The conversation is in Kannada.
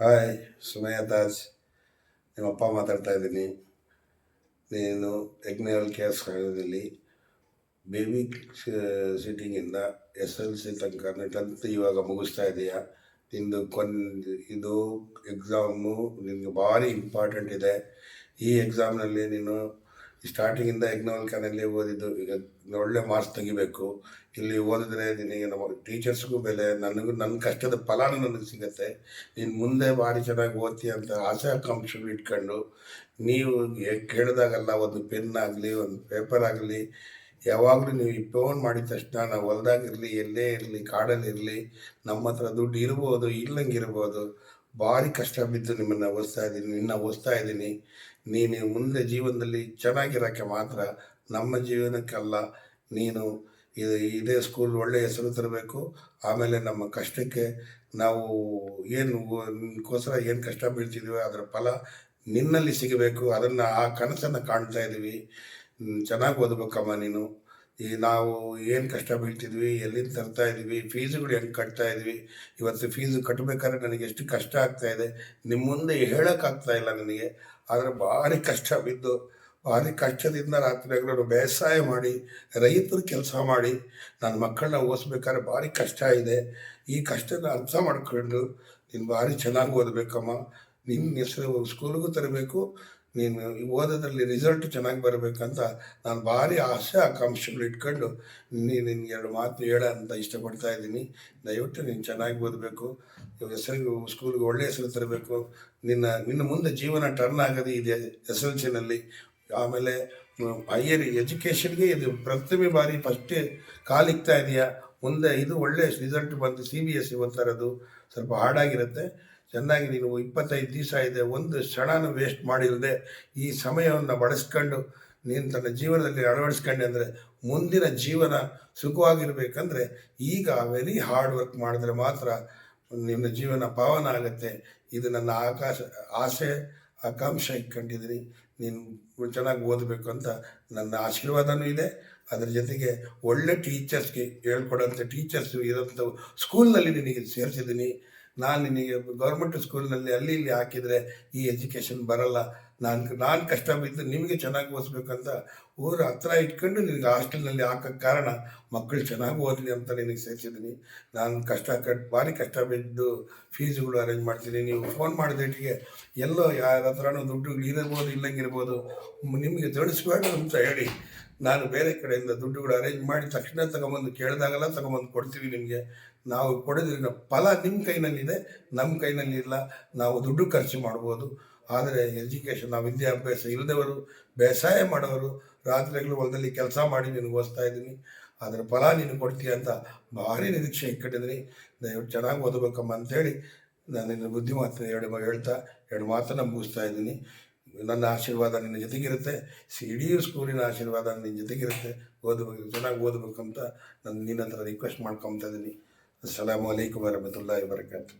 ಹಾಯ್ ಸುಮಯ್ಯ ತಾಜ್, ನಿಮ್ಮಪ್ಪ ಮಾತಾಡ್ತಾ ಇದ್ದೀನಿ. ನೀನು ಯಜ್ಞಲ್ ಕೇರ್ಸ್ ಕಾಲೇಜಲ್ಲಿ ಬೇಬಿ ಸಿಟ್ಟಿಂಗಿಂದ SLC ತನಕ 10th ಇವಾಗ ಮುಗಿಸ್ತಾ ಇದೆಯಾ. ನಿಂದು ಇದು ಎಕ್ಸಾಮು ನಿನಗೆ ಭಾರಿ ಇಂಪಾರ್ಟೆಂಟ್ ಇದೆ. ಈ ಎಕ್ಸಾಮ್ನಲ್ಲಿ ನೀನು ಸ್ಟಾರ್ಟಿಂಗಿಂದ ಯಜ್ಞವಲ್ಕನಲ್ಲಿ ಓದಿದ್ದು ಈಗ ಒಳ್ಳೆ ಮಾರ್ಕ್ಸ್ ತೆಗಿಬೇಕು. ಇಲ್ಲಿ ಓದಿದ್ರೆ ನಿನಗೆ ನಮ್ಮ ಟೀಚರ್ಸ್ಗೂ ಬೆಲೆ, ನನ್ನ ಕಷ್ಟದ ಫಲನೂ ನನಗೆ ಸಿಗುತ್ತೆ. ನೀನು ಮುಂದೆ ಭಾರಿ ಚೆನ್ನಾಗಿ ಓದ್ತೀಯ ಅಂತ ಆಸೆ ಆಕಾಂಕ್ಷೆಗಳು ಇಟ್ಕೊಂಡು ನೀವು ಕೇಳಿದಾಗೆಲ್ಲ ಒಂದು ಪೆನ್ ಆಗಲಿ ಒಂದು ಪೇಪರ್ ಆಗಲಿ ಯಾವಾಗಲೂ ನೀವು ಈ ಫೋನ್ ಮಾಡಿದ ತಕ್ಷಣ ನಾವು ಹೊಲ್ದಾಗಿರಲಿ ಎಲ್ಲೇ ಇರಲಿ ಕಾಡಲ್ಲಿರಲಿ ನಮ್ಮ ಹತ್ರ ದುಡ್ಡು ಇರ್ಬೋದು ಇಲ್ಲಂಗಿರ್ಬೋದು, ಭಾರಿ ಕಷ್ಟ ಬಿದ್ದು ನಿನ್ನ ಓದಿಸ್ತಾ ಇದ್ದೀನಿ. ನೀನು ಮುಂದೆ ಜೀವನದಲ್ಲಿ ಚೆನ್ನಾಗಿರೋಕ್ಕೆ ಮಾತ್ರ, ನಮ್ಮ ಜೀವನಕ್ಕಲ್ಲ. ನೀನು ಇದೇ ಸ್ಕೂಲ್ ಒಳ್ಳೆ ಹೆಸರು ತರಬೇಕು. ಆಮೇಲೆ ನಮ್ಮ ಕಷ್ಟಕ್ಕೆ ನಾವು ನಿನ್ಕೋಸ್ಕರ ಏನು ಕಷ್ಟ ಬೀಳ್ತಿದ್ದೀವೋ ಅದರ ಫಲ ನಿನ್ನಲ್ಲಿ ಸಿಗಬೇಕು. ಆ ಕನಸನ್ನು ಕಾಣ್ತಾ ಇದ್ದೀವಿ. ಚೆನ್ನಾಗಿ ಓದಬೇಕಮ್ಮ ನೀನು. ನಾವು ಏನು ಕಷ್ಟ ಬೀಳ್ತಿದ್ವಿ, ಎಲ್ಲಿಂದ ತರ್ತಾ ಇದ್ವಿ, ಫೀಸುಗಳು ಹೆಂಗೆ ಕಟ್ತಾ ಇದ್ವಿ. ಇವತ್ತು ಫೀಸು ಕಟ್ಟಬೇಕಾದ್ರೆ ನನಗೆ ಎಷ್ಟು ಕಷ್ಟ ಆಗ್ತಾಯಿದೆ ನಿಮ್ಮ ಮುಂದೆ ಹೇಳೋಕ್ಕಾಗ್ತಾ ಇಲ್ಲ ನನಗೆ. ಆದರೆ ಭಾರಿ ಕಷ್ಟ ಬಿದ್ದು ಭಾರಿ ಕಷ್ಟದಿಂದ ರಾತ್ರಿ ಹಗಲು ಬೇಸಾಯ ಮಾಡಿ ರೈತರು ಕೆಲಸ ಮಾಡಿ ನನ್ನ ಮಕ್ಕಳನ್ನ ಓದಿಸ್ಬೇಕಾದ್ರೆ ಭಾರಿ ಕಷ್ಟ ಇದೆ. ಈ ಕಷ್ಟನ ಅರ್ಥ ಮಾಡ್ಕೊಂಡು ನೀನು ಭಾರಿ ಚೆನ್ನಾಗಿ ಓದಬೇಕಮ್ಮ. ನಿನ್ನ ಹೆಸರು ಸ್ಕೂಲಿಗೂ ತರಬೇಕು. ನೀನು ಓದೋದ್ರಲ್ಲಿ ರಿಸಲ್ಟ್ ಚೆನ್ನಾಗಿ ಬರಬೇಕಂತ ನಾನು ಭಾರಿ ಆಸೆ ಆಕಾಂಕ್ಷೆಗಳು ಇಟ್ಕೊಂಡು ನಿನ್ಗೆ 2 ಮಾತು ಅಂತ ಇಷ್ಟಪಡ್ತಾ ಇದ್ದೀನಿ. ದಯವಿಟ್ಟು ನೀನು ಚೆನ್ನಾಗಿ ಓದಬೇಕು. ಹೆಸರು ಸ್ಕೂಲ್ಗೆ ಒಳ್ಳೆಯ ಹೆಸರು ತರಬೇಕು. ನಿನ್ನ ಮುಂದೆ ಜೀವನ ಟರ್ನ್ ಆಗೋದು ಇದೆ SLCನಲ್ಲಿ. ಆಮೇಲೆ ಹೈಯರ್ ಎಜುಕೇಷನ್ಗೆ ಇದು ಪ್ರಥಮ ಬಾರಿ ಫಸ್ಟ್ ಕಾಲಿಕ್ತಾ ಇದೆಯಾ. ಮುಂದೆ ಇದು ಒಳ್ಳೆಯ ರಿಸಲ್ಟ್ ಬಂದು CBSE ಓದ್ತಾ ಇರೋದು ಸ್ವಲ್ಪ ಹಾರ್ಡಾಗಿರುತ್ತೆ. ಚೆನ್ನಾಗಿ ನೀನು 25 ದಿವಸ ಇದೆ, ಒಂದು ಕ್ಷಣನೂ ವೇಸ್ಟ್ ಮಾಡಿಲ್ಲದೆ ಈ ಸಮಯವನ್ನು ಬಳಸ್ಕೊಂಡು ನೀನು ತನ್ನ ಜೀವನದಲ್ಲಿ ಅಳವಡಿಸ್ಕೊಂಡೆ ಅಂದರೆ ಮುಂದಿನ ಜೀವನ ಸುಖವಾಗಿರ್ಬೇಕಂದ್ರೆ ಈಗ ವೆರಿ ಹಾರ್ಡ್ ವರ್ಕ್ ಮಾಡಿದ್ರೆ ಮಾತ್ರ ನಿನ್ನ ಜೀವನ ಪಾವನ ಆಗುತ್ತೆ. ಇದು ನನ್ನ ಆಸೆ ಆಕಾಂಕ್ಷೆ ಇಟ್ಕೊಂಡಿದ್ದೀನಿ. ನೀನು ಚೆನ್ನಾಗಿ ಓದಬೇಕು ಅಂತ ನನ್ನ ಆಶೀರ್ವಾದನೂ ಇದೆ. ಅದರ ಜೊತೆಗೆ ಒಳ್ಳೆ ಟೀಚರ್ಸ್ಗೆ ಹೇಳ್ಕೊಡೋಂಥ ಟೀಚರ್ಸು ಇರೋಂಥ ಸ್ಕೂಲ್ನಲ್ಲಿ ನಿನಗೆ ಸೇರಿಸಿದ್ದೀನಿ. ನಾನು ನಿನಗೆ ಗೌರ್ಮೆಂಟ್ ಸ್ಕೂಲ್ನಲ್ಲಿ ಅಲ್ಲಿ ಇಲ್ಲಿ ಹಾಕಿದರೆ ಈ ಎಜುಕೇಷನ್ ಬರಲ್ಲ. ನಾನು ಕಷ್ಟ ಬಿದ್ದು ನಿಮಗೆ ಚೆನ್ನಾಗಿ ಓದಿಸ್ಬೇಕಂತ ಊರ ಹತ್ರ ಇಟ್ಕೊಂಡು ನಿನಗೆ ಹಾಸ್ಟೆಲ್ನಲ್ಲಿ ಹಾಕೋಕ್ಕೆ ಕಾರಣ ಮಕ್ಕಳು ಚೆನ್ನಾಗಿ ಓದಲಿ ಅಂತ ನಿನಗೆ ಸೇರಿಸಿದ್ದೀನಿ. ನಾನು ಭಾರಿ ಕಷ್ಟ ಬಿದ್ದು ಫೀಸುಗಳು ಅರೇಂಜ್ ಮಾಡ್ತೀನಿ. ನೀವು ಫೋನ್ ಮಾಡಿದಟ್ಟಿಗೆ ಎಲ್ಲೋ ಯಾರ ಹತ್ರನೂ ದುಡ್ಡುಗಳು ಇರಬಹುದು ಇಲ್ಲಂಗಿರ್ಬೋದು, ನಿಮಗೆ ತಿಳಿಸ್ಬೇಡ ಅಂತ ಹೇಳಿ ನಾನು ಬೇರೆ ಕಡೆಯಿಂದ ದುಡ್ಡುಗಳು ಅರೇಂಜ್ ಮಾಡಿ ತಕ್ಷಣ ತಗೊಂಬಂದು ಕೇಳಿದಾಗೆಲ್ಲ ತಗೊಂಬಂದು ಕೊಡ್ತೀವಿ ನಿಮಗೆ. ನಾವು ಕೊಡೋದ್ರಿಂದ ಫಲ ನಿಮ್ಮ ಕೈನಲ್ಲಿದೆ, ನಮ್ಮ ಕೈನಲ್ಲಿ ಇಲ್ಲ. ನಾವು ದುಡ್ಡು ಖರ್ಚು ಮಾಡ್ಬೋದು, ಆದರೆ ಎಜುಕೇಷನ್ ನಾವು ವಿದ್ಯಾಭ್ಯಾಸ ಇಲ್ಲದವರು ಬೇಸಾಯ ಮಾಡೋರು ರಾತ್ರಿಗಳು ಹೊಲದಲ್ಲಿ ಕೆಲಸ ಮಾಡಿ ನಿನಗೆ ಓದಿಸ್ತಾ ಇದ್ದೀನಿ. ಅದರ ಫಲ ನೀನು ಕೊಡ್ತೀಯ ಅಂತ ಭಾರಿ ನಿರೀಕ್ಷೆ ಇಟ್ಕೊಂಡಿದ್ದೀನಿ. ದಯವಿಟ್ಟು ಚೆನ್ನಾಗಿ ಓದಬೇಕಮ್ಮ ಅಂಥೇಳಿ ನಾನು ನಿನ್ನ ಬುದ್ಧಿಮಾತು ಹೇಳ್ತಾ 2 ಮಾತನ್ನು ಮುಗಿಸ್ತಾ ಇದ್ದೀನಿ. ನನ್ನ ಆಶೀರ್ವಾದ ನಿನ್ನ ಜೊತೆಗಿರುತ್ತೆ. ಇಡೀ ಸ್ಕೂಲಿನ ಆಶೀರ್ವಾದ ನಿನ್ನ ಜೊತೆಗಿರುತ್ತೆ. ಚೆನ್ನಾಗಿ ಓದಬೇಕಂತ ನಿನ್ನ ಹತ್ರ ರಿಕ್ವೆಸ್ಟ್ ಮಾಡ್ಕೊತಾ ಇದ್ದೀನಿ. ಅಸ್ಸಲಾಮು ಅಲೈಕುಂ ವರಹಮತುಲ್ಲಾಹಿ ವಬರಕಾತು.